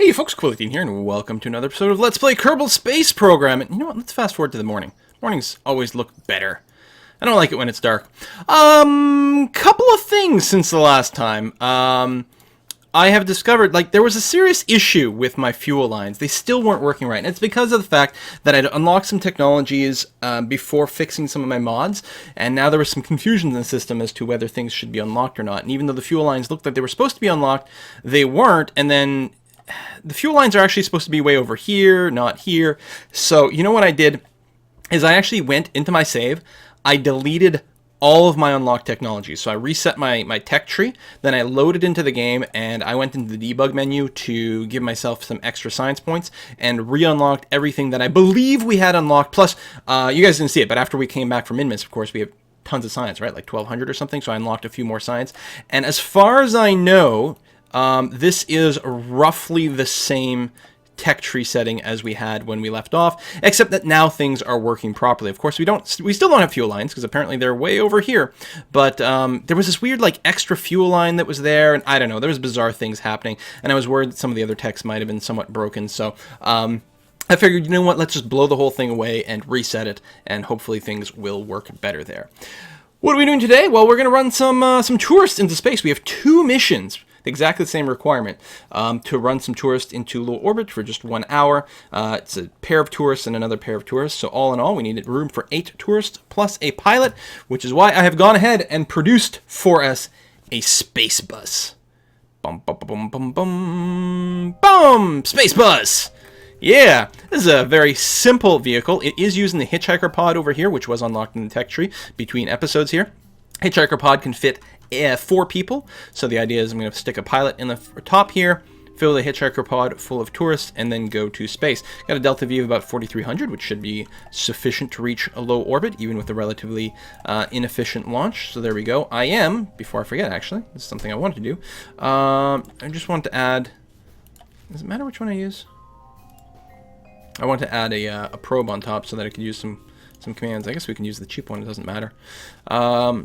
Hey folks, Quillian here, and welcome to another episode of Let's Play Kerbal Space Program. And you know what, let's fast forward to the morning. Mornings always look better. I don't like it when it's dark. Couple of things since the last time. I have discovered, there was a serious issue with my fuel lines. They still weren't working right, and it's because of the fact that I'd unlocked some technologies before fixing some of my mods, and now there was some confusion in the system as to whether things should be unlocked or not. And even though the fuel lines looked like they were supposed to be unlocked, they weren't, and then the fuel lines are actually supposed to be way over here, not here. So, you know what I did is I actually went into my save, I deleted all of my unlocked technologies. So I reset my tech tree, then I loaded into the game, and I went into the debug menu to give myself some extra science points, and re-unlocked everything that I believe we had unlocked. Plus, you guys didn't see it, but after we came back from Inmis, of course, we have tons of science, right? Like 1,200 or something, so I unlocked a few more science. And as far as I know, this is roughly the same tech tree setting as we had when we left off, except that now things are working properly. Of course, we still don't have fuel lines because apparently they're way over here. But there was this weird extra fuel line that was there, and I don't know. There was bizarre things happening, and I was worried that some of the other techs might have been somewhat broken. So I figured, you know what? Let's just blow the whole thing away and reset it, and hopefully things will work better there. What are we doing today? Well, we're going to run some tourists into space. We have 2 missions. Exactly the same requirement to run some tourists into low orbit for just 1 hour. It's a pair of tourists and another pair of tourists. So all in all, we needed room for 8 tourists plus a pilot, which is why I have gone ahead and produced for us a space bus. Bum, bum, bum, bum, bum, bum, space bus. Yeah, this is a very simple vehicle. It is using the hitchhiker pod over here, which was unlocked in the tech tree between episodes here. Hitchhiker pod can fit 4 people, so the idea is I'm going to stick a pilot in the top here, fill the hitchhiker pod full of tourists, and then go to space. Got a delta V of about 4,300, which should be sufficient to reach a low orbit, even with a relatively inefficient launch. So there we go. I am, before I forget actually, this is something I wanted to do, I just want to add, does it matter which one I use? I want to add a probe on top so that I could use some commands. I guess we can use the cheap one, it doesn't matter.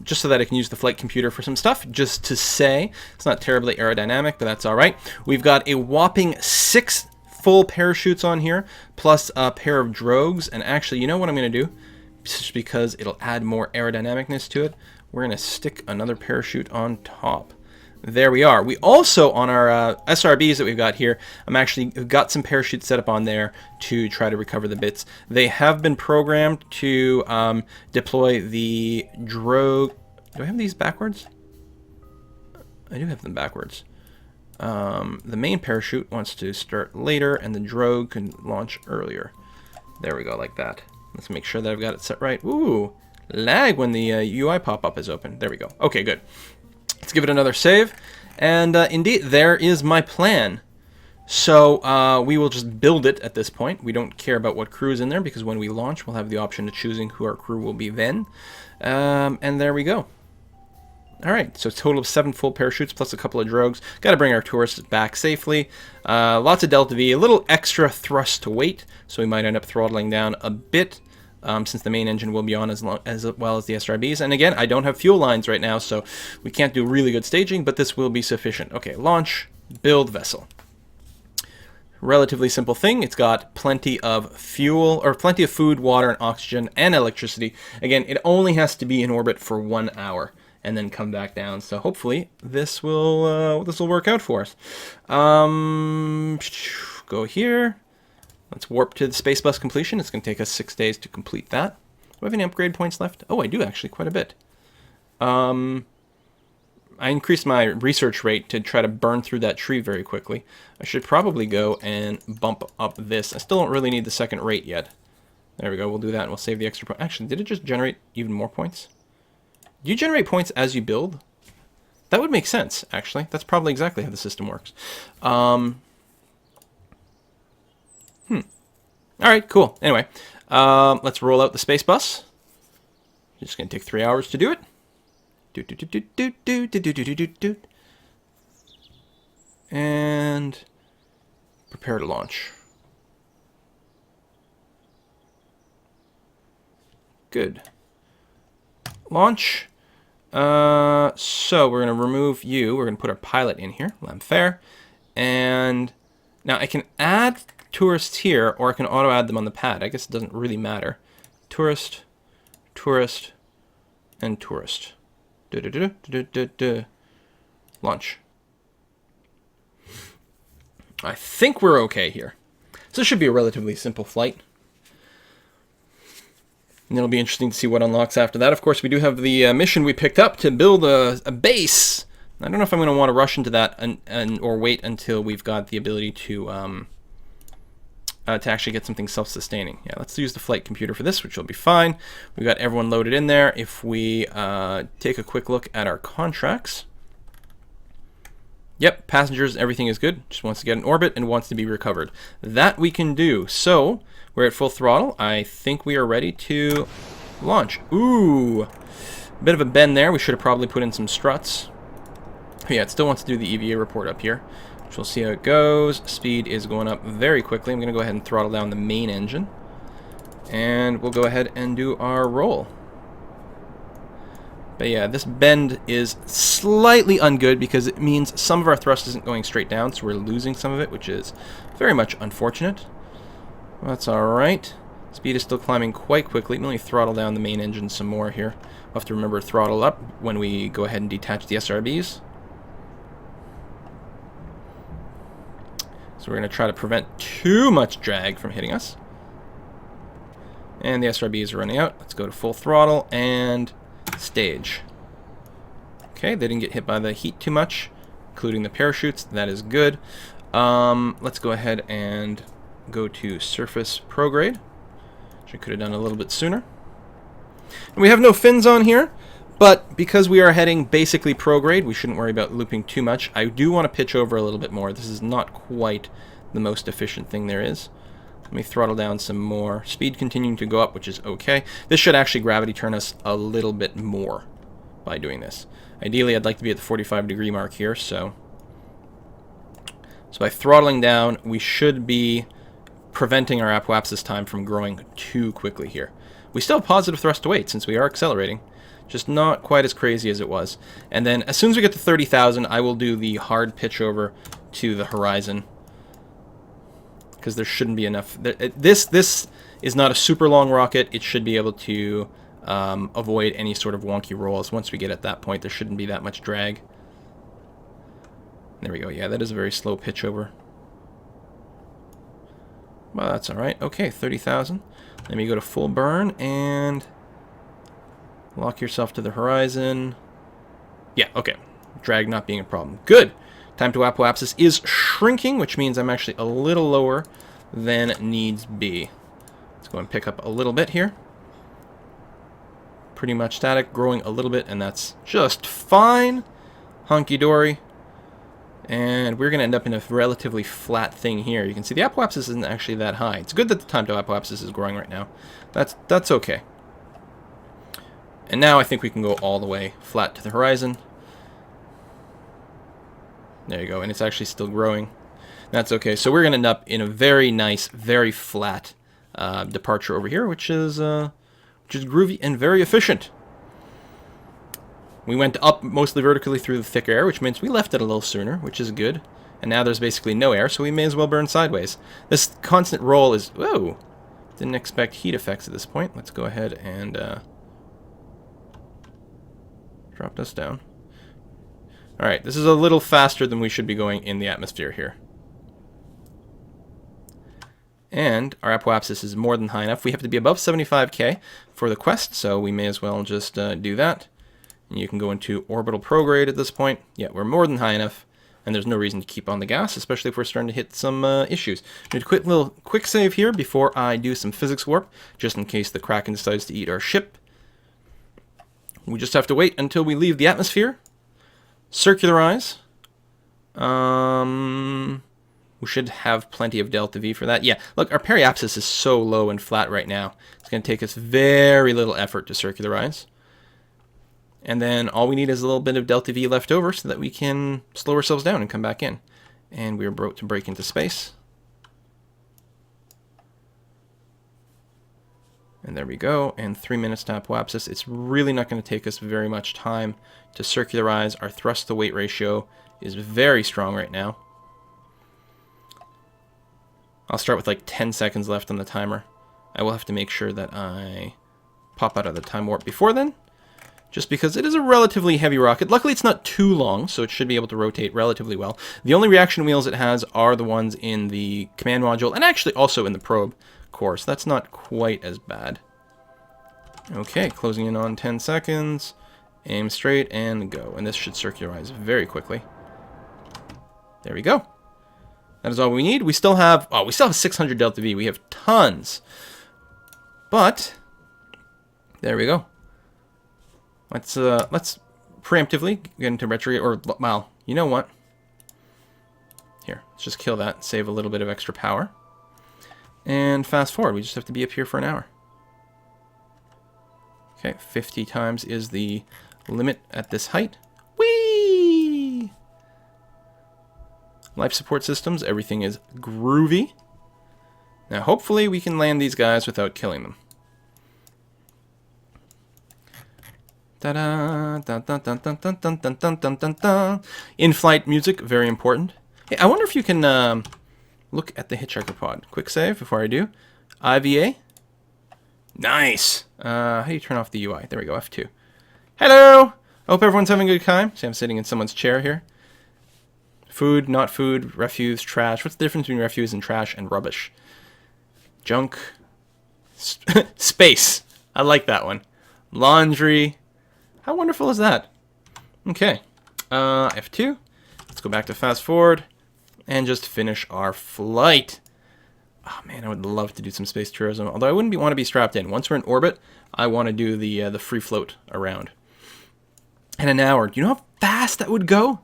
Just so that I can use the flight computer for some stuff, just to say. It's not terribly aerodynamic, but that's alright. We've got a whopping 6 full parachutes on here, plus a pair of drogues, and actually, you know what I'm going to do? Just because it'll add more aerodynamicness to it, we're going to stick another parachute on top. There we are. We also, on our SRBs that we've got here, I've got some parachutes set up on there to try to recover the bits. They have been programmed to deploy the drogue. Do I have these backwards? I do have them backwards. The main parachute wants to start later, and the drogue can launch earlier. There we go, like that. Let's make sure that I've got it set right. Ooh, lag when the UI pop-up is open. There we go. Okay, good. Let's give it another save, and indeed, there is my plan. So we will just build it at this point. We don't care about what crew is in there, because when we launch, we'll have the option of choosing who our crew will be then. And there we go. Alright, so a total of 7 full parachutes, plus a couple of drogues. Got to bring our tourists back safely. Lots of delta V, a little extra thrust to weight, so we might end up throttling down a bit. Since the main engine will be on as well as the SRBs. And again, I don't have fuel lines right now, so we can't do really good staging, but this will be sufficient. Okay, launch, build vessel. Relatively simple thing. It's got plenty of fuel, or plenty of food, water, and oxygen, and electricity. Again, it only has to be in orbit for 1 hour, and then come back down. So hopefully this will work out for us. Go here. Let's warp to the space bus completion. It's going to take us 6 days to complete that. Do I have any upgrade points left? Oh, I do actually, quite a bit. I increased my research rate to try to burn through that tree very quickly. I should probably go and bump up this. I still don't really need the second rate yet. There we go, we'll do that and we'll save the extra point. Actually, did it just generate even more points? Do you generate points as you build? That would make sense, actually. That's probably exactly how the system works. Alright, cool. Anyway, let's roll out the space bus. It's just going to take 3 hours to do it. And prepare to launch. Good. Launch. So we're going to remove you. We're going to put our pilot in here. Lamfair. And Now, I can add tourists here, or I can auto-add them on the pad. I guess it doesn't really matter. Tourist, tourist, and tourist. Launch. I think we're okay here. So this should be a relatively simple flight. And it'll be interesting to see what unlocks after that. Of course, we do have the mission we picked up to build a base. I don't know if I'm going to want to rush into that or wait until we've got the ability to actually get something self-sustaining. Yeah, let's use the flight computer for this, which will be fine. We've got everyone loaded in there. If we take a quick look at our contracts. Yep, passengers, everything is good. Just wants to get in orbit and wants to be recovered. That we can do. So, we're at full throttle. I think we are ready to launch. Ooh, a bit of a bend there. We should have probably put in some struts. Yeah, it still wants to do the EVA report up here. So we'll see how it goes. Speed is going up very quickly. I'm going to go ahead and throttle down the main engine. And we'll go ahead and do our roll. But yeah, this bend is slightly ungood because it means some of our thrust isn't going straight down, so we're losing some of it, which is very much unfortunate. Well, that's alright. Speed is still climbing quite quickly. Let me throttle down the main engine some more here. We'll have to remember to throttle up when we go ahead and detach the SRBs. So we're going to try to prevent too much drag from hitting us. And the SRBs are running out. Let's go to full throttle and stage. Okay, they didn't get hit by the heat too much, including the parachutes. That is good. Let's go ahead and go to surface prograde, which I could have done a little bit sooner. And we have no fins on here, but because we are heading basically prograde, we shouldn't worry about looping too much. I do want to pitch over a little bit more. This is not quite the most efficient thing there is. Let me throttle down some more. Speed continuing to go up, which is okay. This should actually gravity turn us a little bit more by doing this. Ideally, I'd like to be at the 45-degree mark here, so by throttling down, we should be preventing our apoapsis time from growing too quickly here. We still have positive thrust to weight since we are accelerating, just not quite as crazy as it was. And then as soon as we get to 30,000, I will do the hard pitch over to the horizon, because there shouldn't be enough. This is not a super long rocket. It should be able to avoid any sort of wonky rolls. Once we get at that point, there shouldn't be that much drag. There we go. Yeah, that is a very slow pitch over. Well, that's all right. Okay, 30,000. Let me go to full burn and lock yourself to the horizon. Yeah, okay. Drag not being a problem. Good. Time to apoapsis is shrinking, which means I'm actually a little lower than needs be. Let's go and pick up a little bit here. Pretty much static, growing a little bit, and that's just fine. Hunky-dory. And we're going to end up in a relatively flat thing here. You can see the apoapsis isn't actually that high. It's good that the time to apoapsis is growing right now. That's okay. And now I think we can go all the way flat to the horizon. There you go, and it's actually still growing. That's okay. So we're going to end up in a very nice, very flat departure over here, which is groovy and very efficient. We went up mostly vertically through the thick air, which means we left it a little sooner, which is good. And now there's basically no air, so we may as well burn sideways. This constant roll is... Whoa! Didn't expect heat effects at this point. Let's go ahead and drop this down. Alright, this is a little faster than we should be going in the atmosphere here. And our apoapsis is more than high enough. We have to be above 75K for the quest, so we may as well just do that. And you can go into orbital prograde at this point. Yeah, we're more than high enough, and there's no reason to keep on the gas, especially if we're starting to hit some issues. I'm going to little quick save here before I do some physics warp, just in case the Kraken decides to eat our ship. We just have to wait until we leave the atmosphere. Circularize. We should have plenty of delta V for that. Yeah, look, our periapsis is so low and flat right now. It's going to take us very little effort to circularize. And then all we need is a little bit of delta V left over so that we can slow ourselves down and come back in. And we're about to break into space. And there we go. And 3 minutes to apoapsis. It's really not going to take us very much time to circularize. Our thrust to weight ratio is very strong right now. I'll start with like 10 seconds left on the timer. I will have to make sure that I pop out of the time warp before then, just because it is a relatively heavy rocket. Luckily, it's not too long, so it should be able to rotate relatively well. The only reaction wheels it has are the ones in the command module, and actually also in the probe core, so that's not quite as bad. Okay, closing in on 10 seconds. Aim straight and go. And this should circularize very quickly. There we go. That is all we need. We still have 600 delta V. We have tons. But there we go. Let's preemptively get into retrograde, or well, you know what? Here, let's just kill that, save a little bit of extra power. And fast forward, we just have to be up here for an hour. Okay, 50 times is the limit at this height. Whee! Life support systems, everything is groovy. Now hopefully we can land these guys without killing them. Da-da, dun, dun, dun, dun, dun, dun, dun, dun, dun, dun, dun. In-flight music, very important. Hey, I wonder if you can look at the hitchhiker pod. Quick save before I do. IVA. Nice. How do you turn off the UI? There we go, F2. Hello! I hope everyone's having a good time. See, I'm sitting in someone's chair here. Food, not food, refuse, trash. What's the difference between refuse and trash and rubbish? Junk. Space. I like that one. Laundry. How wonderful is that? Okay. F2. Let's go back to fast forward and just finish our flight. Oh man, I would love to do some space tourism, although I wouldn't want to be strapped in. Once we're in orbit, I want to do the free float around. In an hour. Do you know how fast that would go?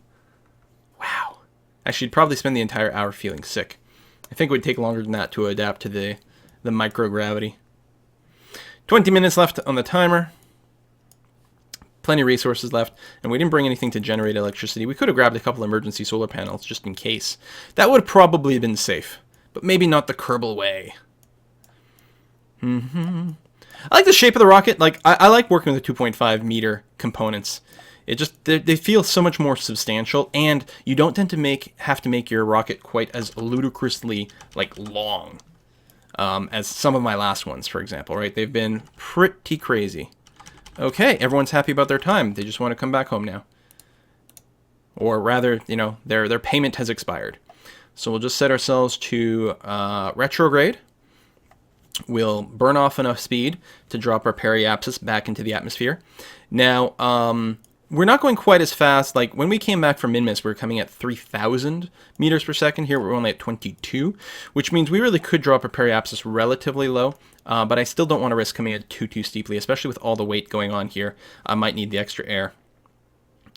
Wow. Actually, you'd probably spend the entire hour feeling sick. I think it would take longer than that to adapt to the microgravity. 20 minutes left on the timer. Plenty of resources left, and we didn't bring anything to generate electricity. We could have grabbed a couple emergency solar panels just in case. That would have probably been safe, but maybe not the Kerbal way. I like the shape of the rocket. Like I like working with the 2.5 meter components. It just they feel so much more substantial, and you don't tend to have to make your rocket quite as ludicrously like long as some of my last ones, for example. Right? They've been pretty crazy. Okay, everyone's happy about their time. They just want to come back home now. Or rather, you know, their payment has expired. So we'll just set ourselves to retrograde. We'll burn off enough speed to drop our periapsis back into the atmosphere. Now, we're not going quite as fast. Like, when we came back from Minmus, we were coming at 3,000 meters per second. Here, we're only at 22, which means we really could drop our periapsis relatively low. But I still don't want to risk coming at too steeply, especially with all the weight going on here. I might need the extra air.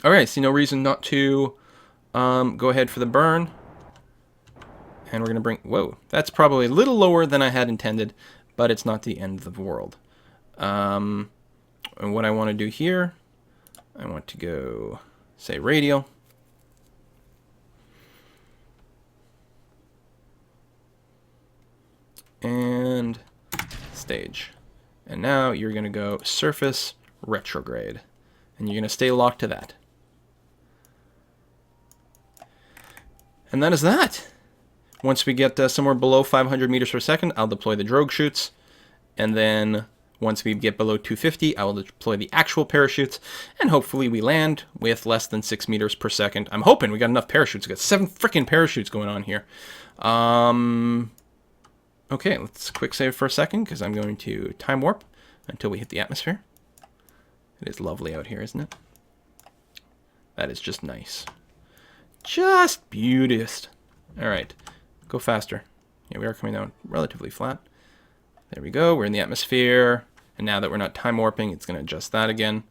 All right, see no reason not to go ahead for the burn. And we're going to bring... Whoa, that's probably a little lower than I had intended, but it's not the end of the world. And what I want to do here, I want to go, say, radial. And stage. And now you're going to go surface retrograde. And you're going to stay locked to that. And that is that. Once we get somewhere below 500 meters per second, I'll deploy the drogue chutes. And then once we get below 250, I will deploy the actual parachutes. And hopefully we land with less than 6 meters per second. I'm hoping we got enough parachutes. We got 7 freaking parachutes going on here. Okay, let's quick save for a second because I'm going to time warp until we hit the atmosphere. It is lovely out here, isn't it? That is just nice. Just beauteous. All right, go faster. Yeah, we are coming down relatively flat. There we go. We're in the atmosphere. And now that we're not time warping, it's going to adjust that again.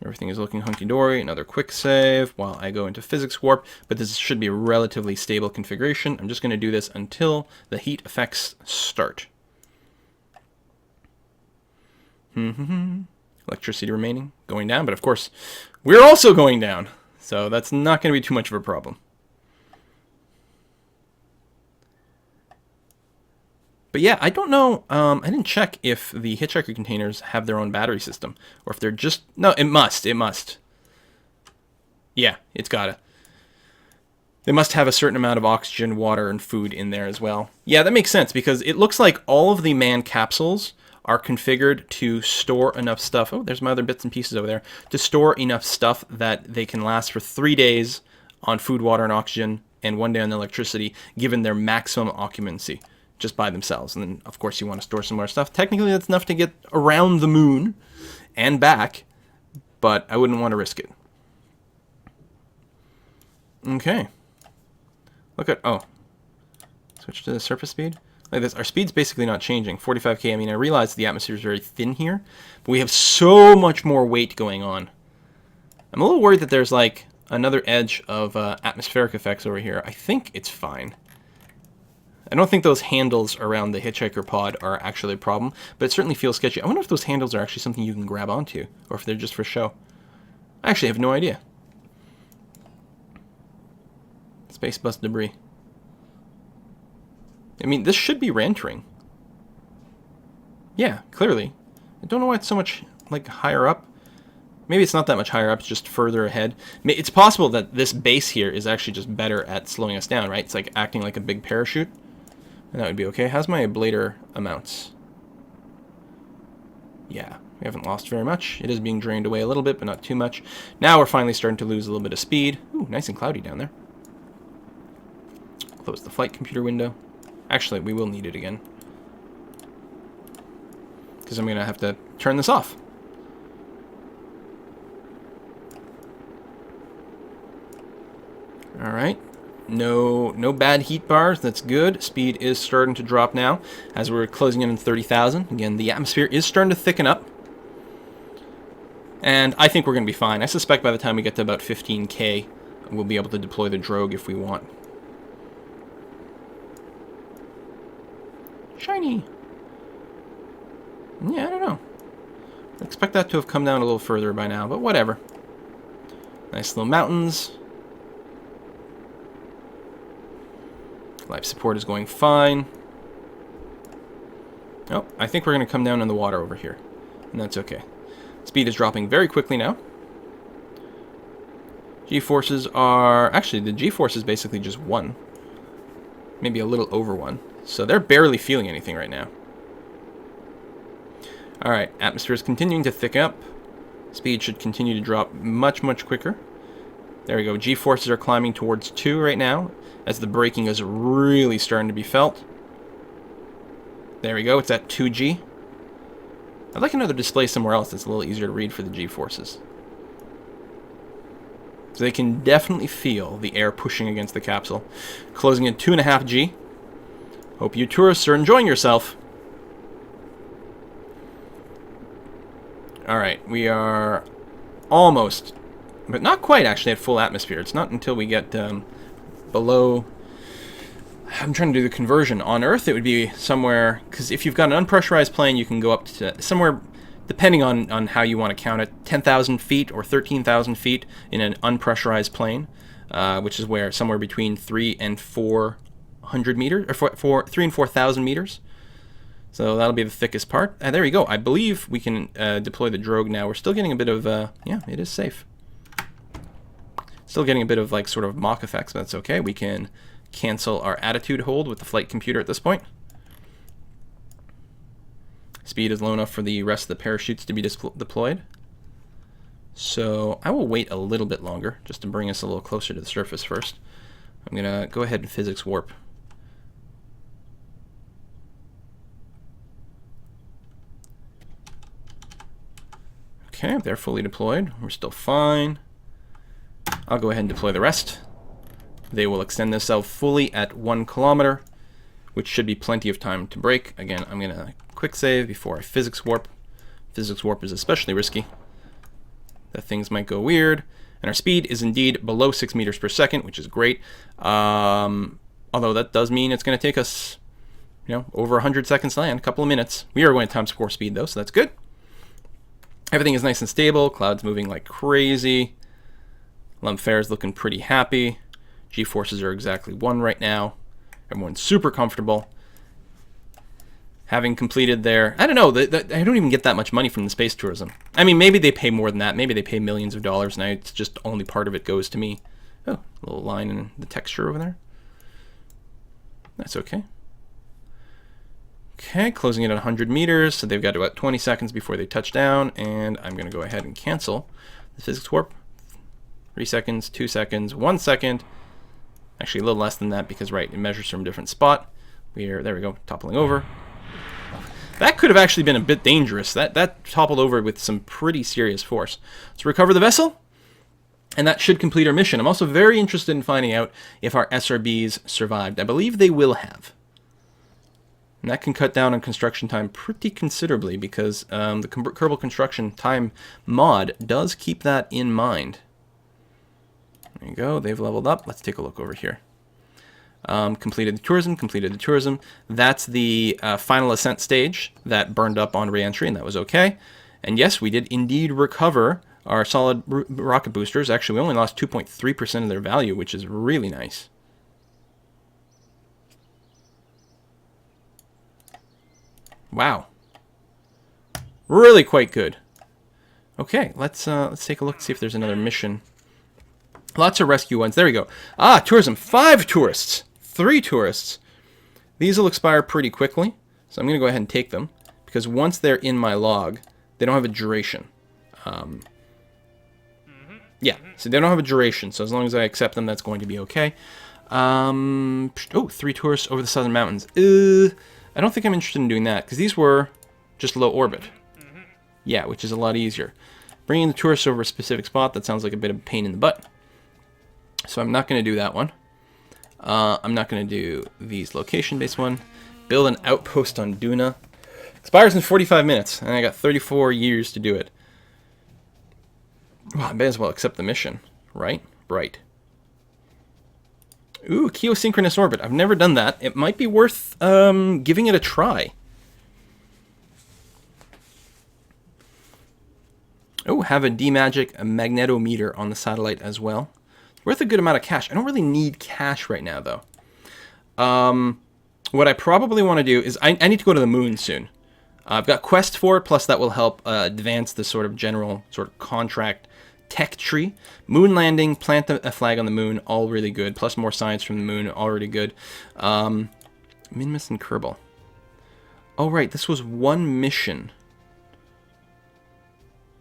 Everything is looking hunky-dory. Another quick save while I go into physics warp. But this should be a relatively stable configuration. I'm just going to do this until the heat effects start. Electricity remaining. Going down. But of course, we're also going down. So that's not going to be too much of a problem. But yeah, I don't know, I didn't check if the hitchhiker containers have their own battery system, or if they're just, no, it must. Yeah, it's gotta. They must have a certain amount of oxygen, water, and food in there as well. Yeah, that makes sense, because it looks like all of the manned capsules are configured to store enough stuff. Oh, there's my other bits and pieces over there. To store enough stuff that they can last for 3 days on food, water, and oxygen, and 1 day on electricity, given their maximum occupancy, just by themselves. And then, of course, you want to store some more stuff. Technically, that's enough to get around the moon and back, but I wouldn't want to risk it. Okay. Look at, oh, switch to the surface speed. Like this, our speed's basically not changing. 45k, I mean, I realize the atmosphere is very thin here, but we have so much more weight going on. I'm a little worried that there's like another edge of atmospheric effects over here. I think it's fine. I don't think those handles around the hitchhiker pod are actually a problem, but it certainly feels sketchy. I wonder if those handles are actually something you can grab onto, or if they're just for show. I actually have no idea. Space bus debris. I mean, this should be re-entering. Yeah, clearly. I don't know why it's so much, like, higher up. Maybe it's not that much higher up, it's just further ahead. It's possible that this base here is actually just better at slowing us down, right? It's like acting like a big parachute. And that would be okay. How's my ablator amounts? Yeah, we haven't lost very much. It is being drained away a little bit, but not too much. Now we're finally starting to lose a little bit of speed. Ooh, nice and cloudy down there. Close the flight computer window. Actually, we will need it again, because I'm going to have to turn this off. Alright. No bad heat bars. That's good. Speed is starting to drop now as we're closing in on 30,000. Again, the atmosphere is starting to thicken up. And I think we're going to be fine. I suspect by the time we get to about 15k, we'll be able to deploy the drogue if we want. Shiny. Yeah, I don't know. I expect that to have come down a little further by now, but whatever. Nice little mountains. Life support is going fine. Oh, I think we're going to come down in the water over here, and that's okay. Speed is dropping very quickly now. G-forces are... Actually, the G-force is basically just 1. Maybe a little over 1. So they're barely feeling anything right now. Alright, atmosphere is continuing to thicken up. Speed should continue to drop much, much quicker. There we go. G-forces are climbing towards 2 right now, as the braking is really starting to be felt. There we go. It's at 2G. I'd like another display somewhere else that's a little easier to read for the G-forces. So they can definitely feel the air pushing against the capsule. Closing at 2.5G. Hope you tourists are enjoying yourself. Alright, we are almost, but not quite actually, at full atmosphere. It's not until we get below... I'm trying to do the conversion. On Earth, it would be somewhere... Because if you've got an unpressurized plane, you can go up to somewhere, depending on how you want to count it, 10,000 feet or 13,000 feet in an unpressurized plane, which is where somewhere between 3 and 400 meters, or 3 and 4,000 meters. So that'll be the thickest part. There we go. I believe we can deploy the drogue now. We're still getting a bit of, yeah, it is safe. Still getting a bit of, like, sort of Mach effects, but that's okay. We can cancel our attitude hold with the flight computer at this point. Speed is low enough for the rest of the parachutes to be deployed. So I will wait a little bit longer, just to bring us a little closer to the surface first. I'm going to go ahead and physics warp. Okay, they're fully deployed. We're still fine. I'll go ahead and deploy the rest. They will extend this out fully at 1 kilometer, which should be plenty of time to brake. Again, I'm going to quick save before I physics warp. Physics warp is especially risky. That things might go weird. And our speed is indeed below 6 meters per second, which is great. Although that does mean it's going to take us, you know, over 100 seconds to land, a couple of minutes. We are going to times 4 speed, though, so that's good. Everything is nice and stable. Cloud's moving like crazy. Lumfair is looking pretty happy. G-forces are exactly 1 right now. Everyone's super comfortable. Having completed their... I don't know. I don't even get that much money from the space tourism. I mean, maybe they pay more than that. Maybe they pay millions of dollars, and it's just only part of it goes to me. Oh, a little line in the texture over there. That's okay. Okay, closing it at 100 meters, so they've got about 20 seconds before they touch down, and I'm going to go ahead and cancel the physics warp. 3 seconds, 2 seconds, 1 second. Actually, a little less than that because, right, it measures from a different spot. There we go, toppling over. That could have actually been a bit dangerous. That toppled over with some pretty serious force. Let's recover the vessel, and that should complete our mission. I'm also very interested in finding out if our SRBs survived. I believe they will have. And that can cut down on construction time pretty considerably because the Kerbal construction time mod does keep that in mind. There you go. They've leveled up. Let's take a look over here. Completed the tourism. That's the final ascent stage that burned up on re-entry, and that was okay. And yes, we did indeed recover our solid rocket boosters. Actually, we only lost 2.3% of their value, which is really nice. Wow. Really quite good. Okay, let's take a look and see if there's another mission. Lots of rescue ones. There we go. Ah, tourism. 5 tourists. 3 tourists. These will expire pretty quickly, so I'm going to go ahead and take them, because once they're in my log, they don't have a duration. Yeah, so they don't have a duration, so as long as I accept them, that's going to be okay. Oh, 3 tourists over the southern mountains. I don't think I'm interested in doing that, because these were just low orbit. Yeah, which is a lot easier. Bringing the tourists over a specific spot, that sounds like a bit of a pain in the butt. So I'm not going to do that one. I'm not going to do these location-based one. Build an outpost on Duna. Expires in 45 minutes, and I got 34 years to do it. Well, I may as well accept the mission, right? Right. Ooh, geosynchronous orbit. I've never done that. It might be worth giving it a try. Oh, have a D-Magic magnetometer on the satellite as well. Worth a good amount of cash. I don't really need cash right now, though. What I probably want to do is I need to go to the moon soon. I've got quests for it, plus that will help advance the sort of general sort of contract tech tree. Moon landing, plant a flag on the moon, all really good. Plus more science from the moon, already good. Minmus and Kerbal. Oh, right, this was one mission.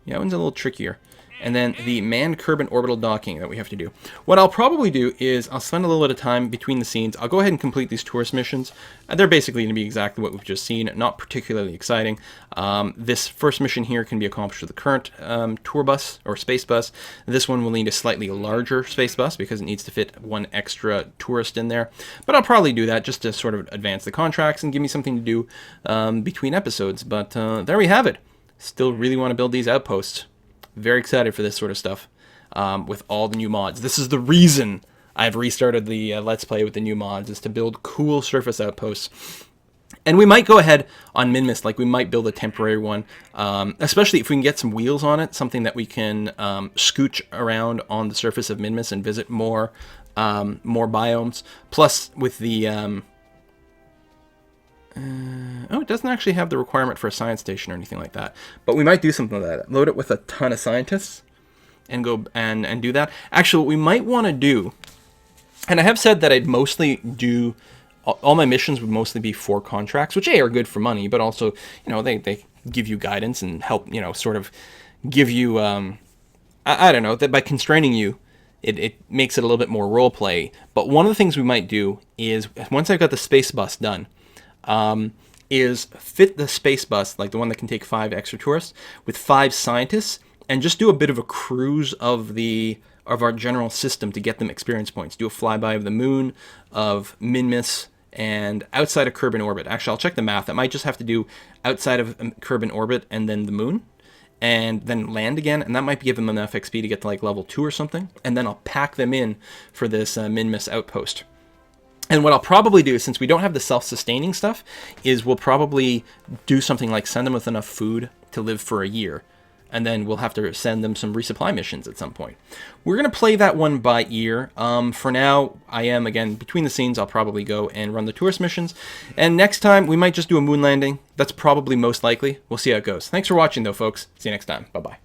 Yeah, that one's a little trickier. And then the manned Kerbal orbital docking that we have to do. What I'll probably do is I'll spend a little bit of time between the scenes. I'll go ahead and complete these tourist missions. They're basically going to be exactly what we've just seen, not particularly exciting. This first mission here can be accomplished with the current tour bus or space bus. This one will need a slightly larger space bus because it needs to fit one extra tourist in there. But I'll probably do that just to sort of advance the contracts and give me something to do between episodes. But there we have it. Still really want to build these outposts. Very excited for this sort of stuff with all the new mods. This is the reason I've restarted the Let's Play with the new mods, is to build cool surface outposts. And we might go ahead on Minmus, like we might build a temporary one, especially if we can get some wheels on it, something that we can scooch around on the surface of Minmus and visit more biomes. Plus with the... oh, it doesn't actually have the requirement for a science station or anything like that. But we might do something like that. Load it with a ton of scientists and go and do that. Actually, what we might want to do, and I have said that I'd mostly do, all my missions would mostly be for contracts, which A, are good for money, but also, you know, they give you guidance and help, you know, sort of give you, I don't know, that by constraining you, it makes it a little bit more role play. But one of the things we might do is, once I've got the space bus done, is fit the space bus, like the one that can take 5 extra tourists, with 5 scientists, and just do a bit of a cruise of our general system to get them experience points. Do a flyby of the moon, of Minmus, and outside of Kerbal orbit. Actually, I'll check the math. That might just have to do outside of Kerbal orbit and then the moon, and then land again, and that might give them enough XP to get to like level 2 or something, and then I'll pack them in for this Minmus outpost. And what I'll probably do, since we don't have the self-sustaining stuff, is we'll probably do something like send them with enough food to live for a year. And then we'll have to send them some resupply missions at some point. We're going to play that one by ear. For now, I am, again, between the scenes, I'll probably go and run the tourist missions. And next time, we might just do a moon landing. That's probably most likely. We'll see how it goes. Thanks for watching, though, folks. See you next time. Bye-bye.